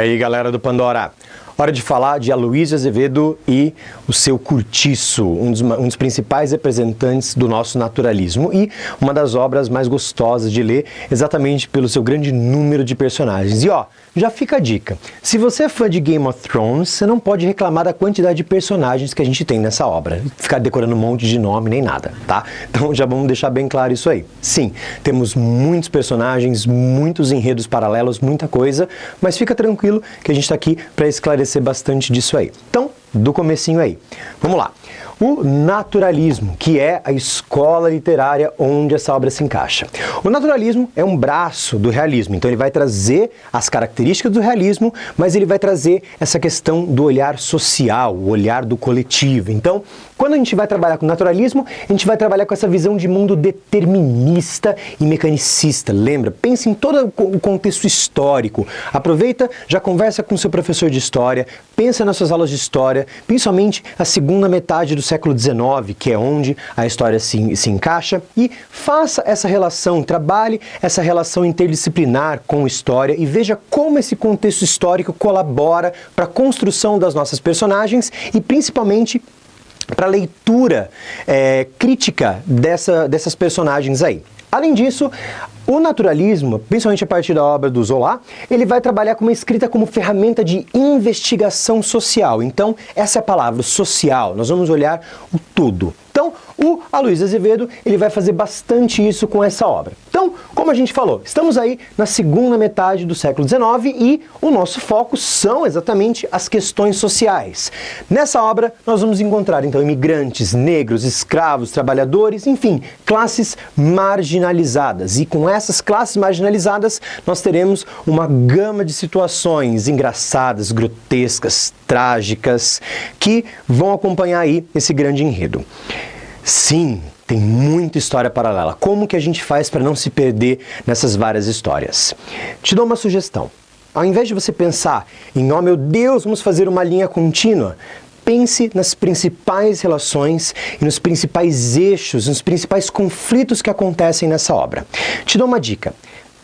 aí, galera do Pandora? Hora de falar de Aloysio Azevedo e o seu Curtiço, um dos principais representantes do nosso naturalismo e uma das obras mais gostosas de ler, exatamente pelo seu grande número de personagens. E ó, já fica a dica, se você é fã de Game of Thrones, você não pode reclamar da quantidade de personagens que a gente tem nessa obra, ficar decorando um monte de nome nem nada, tá? Então já vamos deixar bem claro isso aí. Sim, temos muitos personagens, muitos enredos paralelos, muita coisa, mas fica tranquilo que a gente está aqui para esclarecer bastante disso aí. Então, do comecinho aí. Vamos lá. O naturalismo, que é a escola literária onde essa obra se encaixa. O naturalismo é um braço do realismo, então ele vai trazer as características do realismo, mas ele vai trazer essa questão do olhar social, o olhar do coletivo. Então, quando a gente vai trabalhar com naturalismo, a gente vai trabalhar com essa visão de mundo determinista e mecanicista. Lembra? Pense em todo o contexto histórico. Aproveita, já conversa com seu professor de história, pensa nas suas aulas de história, principalmente a segunda metade do século XIX, que é onde a história se encaixa, e faça essa relação, trabalhe essa relação interdisciplinar com história e veja como esse contexto histórico colabora para a construção das nossas personagens e principalmente para a leitura crítica dessas personagens aí. Além disso, o naturalismo, principalmente a partir da obra do Zola, ele vai trabalhar com uma escrita como ferramenta de investigação social. Então, essa é a palavra, social. Nós vamos olhar o todo. Então, o Aloysio Azevedo, ele vai fazer bastante isso com essa obra. Então, como a gente falou, estamos aí na segunda metade do século XIX e o nosso foco são exatamente as questões sociais. Nessa obra, nós vamos encontrar, então, imigrantes, negros, escravos, trabalhadores, enfim, classes marginalizadas. E com essas classes marginalizadas, nós teremos uma gama de situações engraçadas, grotescas, trágicas, que vão acompanhar aí esse grande enredo. Sim, tem muita história paralela. Como que a gente faz para não se perder nessas várias histórias? Te dou uma sugestão. Ao invés de você pensar em, oh meu Deus, vamos fazer uma linha contínua, pense nas principais relações e nos principais eixos, nos principais conflitos que acontecem nessa obra. Te dou uma dica.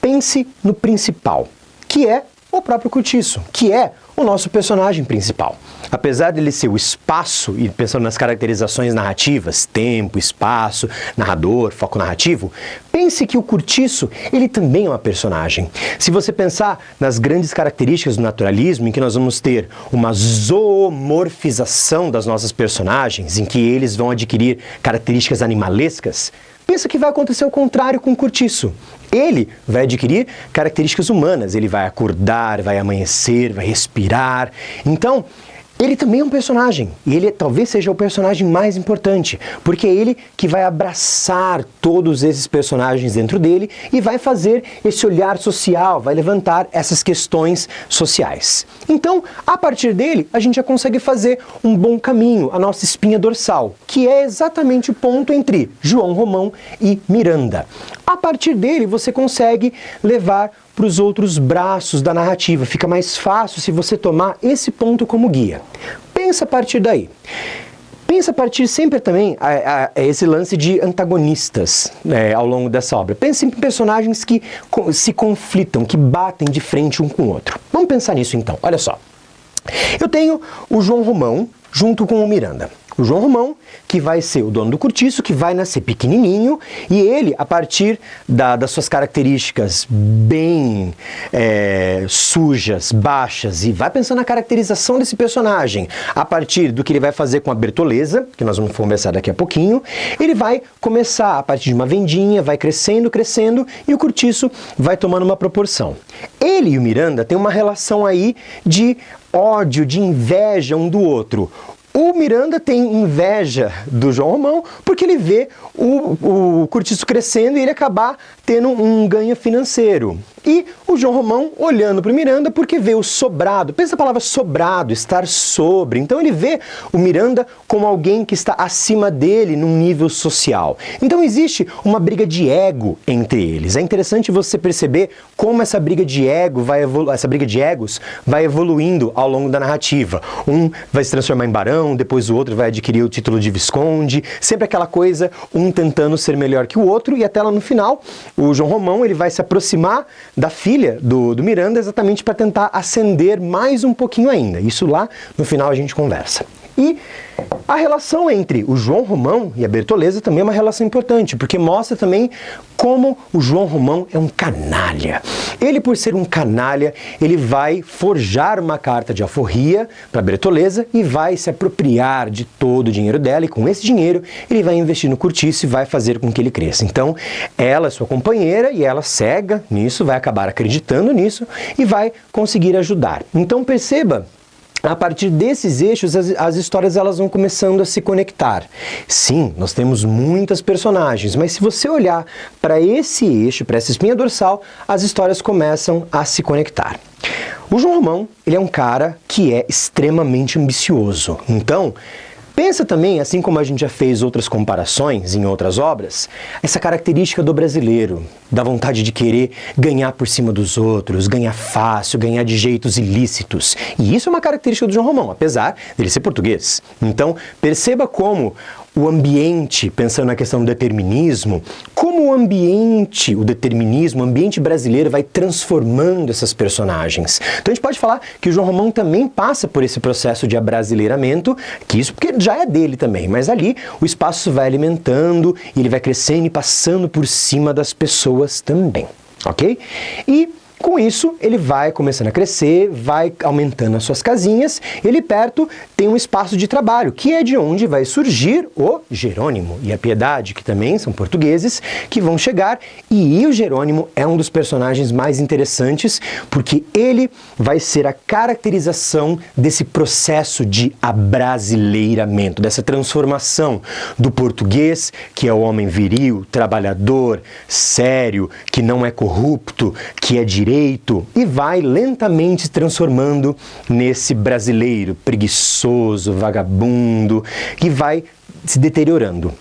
Pense no principal, que é o próprio Curtiço, que é o nosso personagem principal. Apesar dele ser o espaço, e pensando nas caracterizações narrativas, tempo, espaço, narrador, foco narrativo, pense que o Curtiço, ele também é uma personagem. Se você pensar nas grandes características do naturalismo, em que nós vamos ter uma zoomorfização das nossas personagens, em que eles vão adquirir características animalescas, pensa que vai acontecer o contrário com o Curtiço. Ele vai adquirir características humanas, ele vai acordar, vai amanhecer, vai respirar. Então, ele também é um personagem, e ele talvez seja o personagem mais importante, porque é ele que vai abraçar todos esses personagens dentro dele e vai fazer esse olhar social, vai levantar essas questões sociais. Então, a partir dele, a gente já consegue fazer um bom caminho, a nossa espinha dorsal, que é exatamente o ponto entre João Romão e Miranda. A partir dele, você consegue levar para os outros braços da narrativa. Fica mais fácil se você tomar esse ponto como guia. Pensa a partir daí. Pensa a partir sempre também a esse lance de antagonistas ao longo dessa obra. Pense em personagens que se conflitam, que batem de frente um com o outro. Vamos pensar nisso então. Olha só. Eu tenho o João Romão junto com o Miranda. O João Romão, que vai ser o dono do Curtiço, que vai nascer pequenininho, e ele, a partir das suas características bem sujas, baixas, e vai pensando na caracterização desse personagem, a partir do que ele vai fazer com a Bertoleza, que nós vamos conversar daqui a pouquinho, ele vai começar a partir de uma vendinha, vai crescendo, crescendo, e o Curtiço vai tomando uma proporção. Ele e o Miranda têm uma relação aí de ódio, de inveja um do outro. O Miranda tem inveja do João Romão porque ele vê o Curtiço crescendo e ele acabar tendo um ganho financeiro. E o João Romão olhando para o Miranda porque vê o sobrado. Pensa na palavra sobrado, estar sobre. Então ele vê o Miranda como alguém que está acima dele num nível social. Então existe uma briga de ego entre eles. É interessante você perceber como essa briga de ego essa briga de egos vai evoluindo ao longo da narrativa. Um vai se transformar em barão, depois o outro vai adquirir o título de visconde. Sempre aquela coisa, um tentando ser melhor que o outro, e até lá no final, o João Romão ele vai se aproximar da filha do Miranda exatamente para tentar acender mais um pouquinho ainda. Isso lá no final a gente conversa. E a relação entre o João Romão e a Bertoleza também é uma relação importante, porque mostra também como o João Romão é um canalha. Ele, por ser um canalha, ele vai forjar uma carta de alforria para Bertoleza e vai se apropriar de todo o dinheiro dela, e com esse dinheiro ele vai investir no Curtiço e vai fazer com que ele cresça. Então, ela é sua companheira e ela cega nisso, vai acabar acreditando nisso e vai conseguir ajudar. Então, perceba, a partir desses eixos, as histórias elas vão começando a se conectar. Sim, nós temos muitas personagens, mas se você olhar para esse eixo, para essa espinha dorsal, as histórias começam a se conectar. O João Romão, ele é um cara que é extremamente ambicioso. Então, pensa também, assim como a gente já fez outras comparações em outras obras, essa característica do brasileiro, da vontade de querer ganhar por cima dos outros, ganhar fácil, ganhar de jeitos ilícitos. E isso é uma característica do João Romão, apesar dele ser português. Então, perceba como o ambiente, pensando na questão do determinismo, como o ambiente, o determinismo, o ambiente brasileiro vai transformando essas personagens. Então a gente pode falar que o João Romão também passa por esse processo de abrasileiramento, que isso porque já é dele também, mas ali o espaço vai alimentando, e ele vai crescendo e passando por cima das pessoas também, ok? E com isso, ele vai começando a crescer, vai aumentando as suas casinhas, e ali perto tem um espaço de trabalho, que é de onde vai surgir o Jerônimo e a Piedade, que também são portugueses, que vão chegar, e o Jerônimo é um dos personagens mais interessantes, porque ele vai ser a caracterização desse processo de abrasileiramento, dessa transformação do português, que é o homem viril, trabalhador, sério, que não é corrupto, que é direito, e vai lentamente se transformando nesse brasileiro preguiçoso, vagabundo, que vai se deteriorando.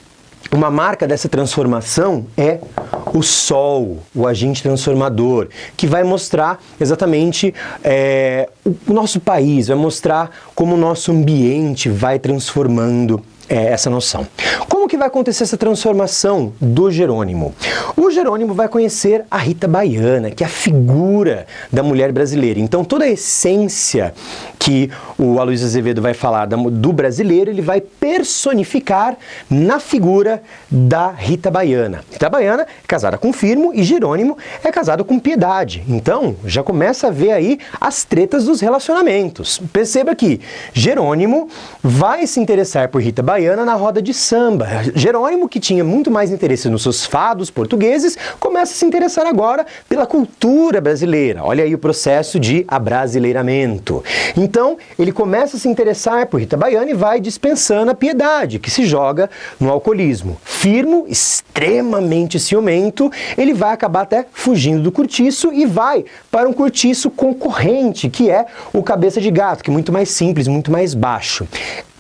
Uma marca dessa transformação é o sol, o agente transformador, que vai mostrar exatamente o nosso país, vai mostrar como o nosso ambiente vai transformando essa noção. Como que vai acontecer essa transformação do Jerônimo? O Jerônimo vai conhecer a Rita Baiana, que é a figura da mulher brasileira. Então toda a essência que o Aloysio Azevedo vai falar do brasileiro, ele vai personificar na figura da Rita Baiana. Rita Baiana é casada com Firmo e Jerônimo é casado com Piedade. Então já começa a ver aí as tretas dos relacionamentos. Perceba que Jerônimo vai se interessar por Rita Baiana na roda de samba. Jerônimo, que tinha muito mais interesse nos seus fados portugueses, começa a se interessar agora pela cultura brasileira. Olha aí o processo de abrasileiramento. Então, ele começa a se interessar por Rita Baiana e vai dispensando a Piedade, que se joga no alcoolismo. Firmo, extremamente ciumento, ele vai acabar até fugindo do Curtiço e vai para um Curtiço concorrente, que é o Cabeça de Gato, que é muito mais simples, muito mais baixo.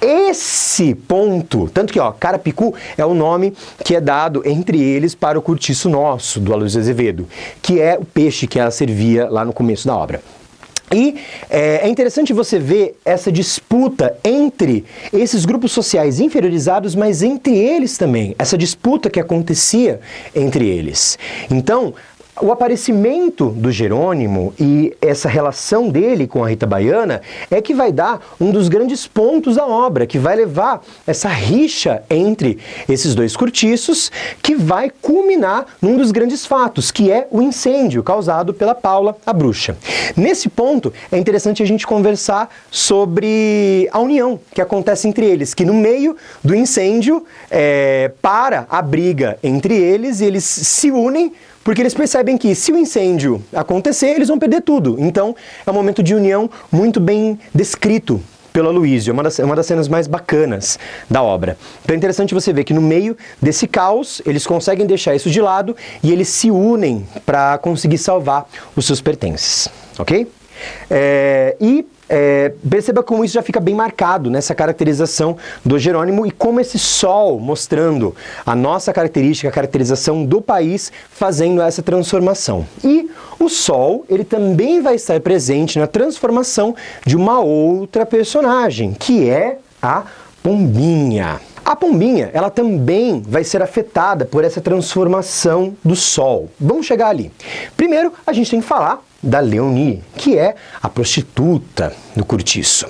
Esse ponto, tanto que Carapicu é o nome que é dado entre eles para o Curtiço nosso, do Aloysio Azevedo, que é o peixe que ela servia lá no começo da obra. E é interessante você ver essa disputa entre esses grupos sociais inferiorizados, mas entre eles também, essa disputa que acontecia entre eles. Então, o aparecimento do Jerônimo e essa relação dele com a Rita Baiana é que vai dar um dos grandes pontos da obra, que vai levar essa rixa entre esses dois cortiços, que vai culminar num dos grandes fatos, que é o incêndio causado pela Paula, a bruxa. Nesse ponto, é interessante a gente conversar sobre a união que acontece entre eles, que no meio do incêndio, para a briga entre eles, e eles se unem, porque eles percebem que se o incêndio acontecer, eles vão perder tudo. Então, é um momento de união muito bem descrito pelo Aloysio, uma das cenas mais bacanas da obra. Então é interessante você ver que no meio desse caos, eles conseguem deixar isso de lado e eles se unem para conseguir salvar os seus pertences, ok? Perceba como isso já fica bem marcado nessa caracterização do Jerônimo e como esse sol mostrando a nossa característica, a caracterização do país, fazendo essa transformação. E o sol, ele também vai estar presente na transformação de uma outra personagem, que é a Pombinha. A A pombinha, ela também vai ser afetada por essa transformação do Sol. Vamos chegar ali. Primeiro, a gente tem que falar da Leonie, que é a prostituta do cortiço.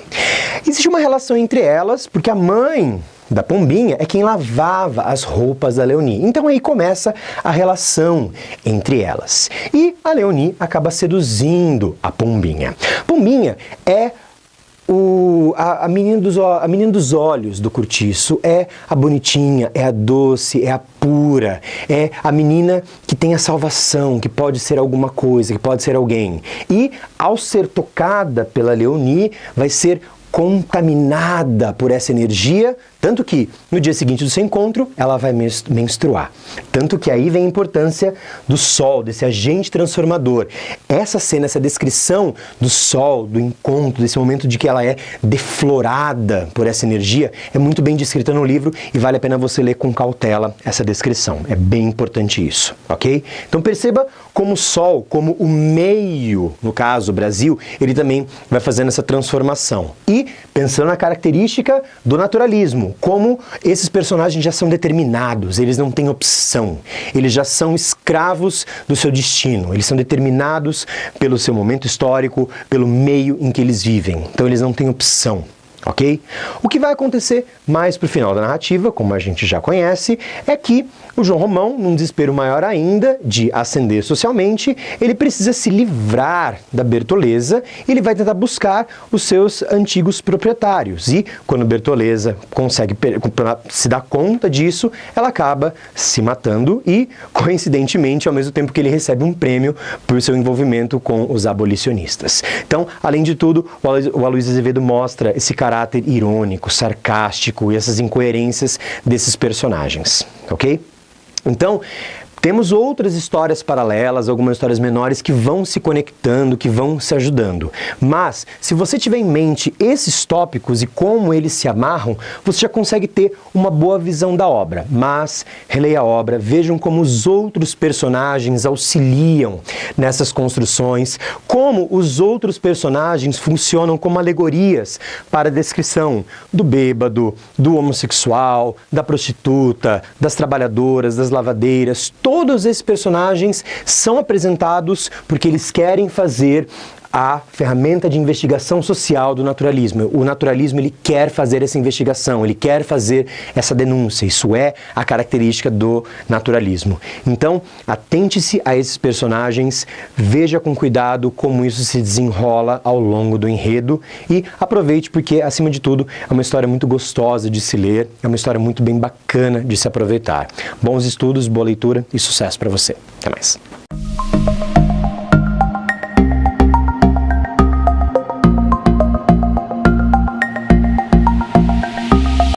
Existe uma relação entre elas, porque a mãe da pombinha é quem lavava as roupas da Leonie. Então aí começa a relação entre elas. E a Leonie acaba seduzindo a pombinha. Pombinha é a menina dos olhos do cortiço, é a bonitinha, é a doce, é a pura, é a menina que tem a salvação, que pode ser alguma coisa, que pode ser alguém. E ao ser tocada pela Leonie, vai ser contaminada por essa energia, tanto que no dia seguinte do seu encontro ela vai menstruar. Tanto que aí vem a importância do Sol, desse agente transformador. Essa cena, essa descrição do Sol, do encontro, desse momento de que ela é deflorada por essa energia, é muito bem descrita no livro e vale a pena você ler com cautela essa descrição. É bem importante isso, ok? Então perceba como o Sol, como o meio, no caso o Brasil, ele também vai fazendo essa transformação. E pensando na característica do naturalismo, como esses personagens já são determinados, eles não têm opção, eles já são escravos do seu destino, eles são determinados pelo seu momento histórico, pelo meio em que eles vivem, então eles não têm opção. Ok? O que vai acontecer mais pro final da narrativa, como a gente já conhece, é que o João Romão, num desespero maior ainda de ascender socialmente, ele precisa se livrar da Bertoleza e ele vai tentar buscar os seus antigos proprietários. E quando a Bertoleza consegue se dar conta disso, ela acaba se matando e, coincidentemente, ao mesmo tempo que ele recebe um prêmio por seu envolvimento com os abolicionistas. Então, além de tudo, o Aloysio Azevedo mostra esse caráter irônico, sarcástico e essas incoerências desses personagens, ok? Então, temos outras histórias paralelas, algumas histórias menores que vão se conectando, que vão se ajudando. Mas, se você tiver em mente esses tópicos e como eles se amarram, você já consegue ter uma boa visão da obra. Mas, releia a obra, vejam como os outros personagens auxiliam nessas construções, como os outros personagens funcionam como alegorias para a descrição do bêbado, do homossexual, da prostituta, das trabalhadoras, das lavadeiras. Todos esses personagens são apresentados porque eles querem fazer a ferramenta de investigação social do naturalismo. O naturalismo, ele quer fazer essa investigação, ele quer fazer essa denúncia. Isso é a característica do naturalismo. Então, atente-se a esses personagens, veja com cuidado como isso se desenrola ao longo do enredo e aproveite porque, acima de tudo, é uma história muito gostosa de se ler, é uma história muito bem bacana de se aproveitar. Bons estudos, boa leitura e sucesso para você. Até mais.